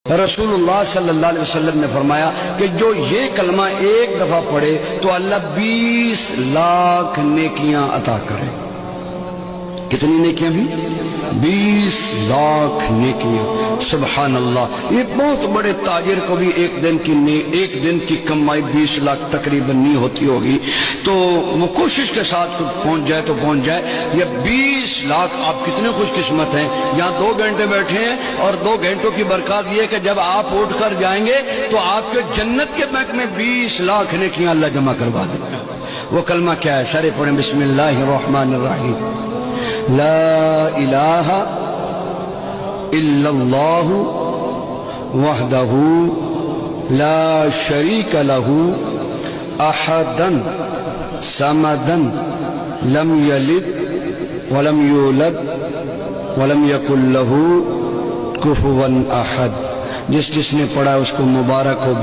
رسول اللہ صلی اللہ علیہ وسلم نے فرمایا کہ جو یہ کلمہ ایک دفعہ پڑھے تو اللہ 20 لاکھ نیکیاں عطا کرے۔ کتنی نیکیاں بھی؟ 20 لاکھ نیکیاں۔ سبحان اللہ، یہ بہت بڑے تاجر کو بھی ایک دن کی کمائی 20 لاکھ تقریباً نہیں ہوتی ہوگی، تو وہ کوشش کے ساتھ پہنچ جائے تو پہنچ جائے۔ یہ 20 لاکھ، آپ کتنے خوش قسمت ہیں، یہاں 2 گھنٹے بیٹھے ہیں اور 2 گھنٹوں کی برکات یہ ہے کہ جب آپ اٹھ کر جائیں گے تو آپ کے جنت کے بینک میں 20 لاکھ نیکیاں اللہ جمع کروا دے گا۔ وہ کلمہ کیا ہے؟ سارے پڑھیں، بسم اللہ الرحمن الرحیم، لا الہ الا اللہ وحدہ لا شریک لہ احدا صمدا لم یلد ولم یولد ولم یکن لہ کفوا احد۔ جس نے پڑھا اس کو مبارک ہو۔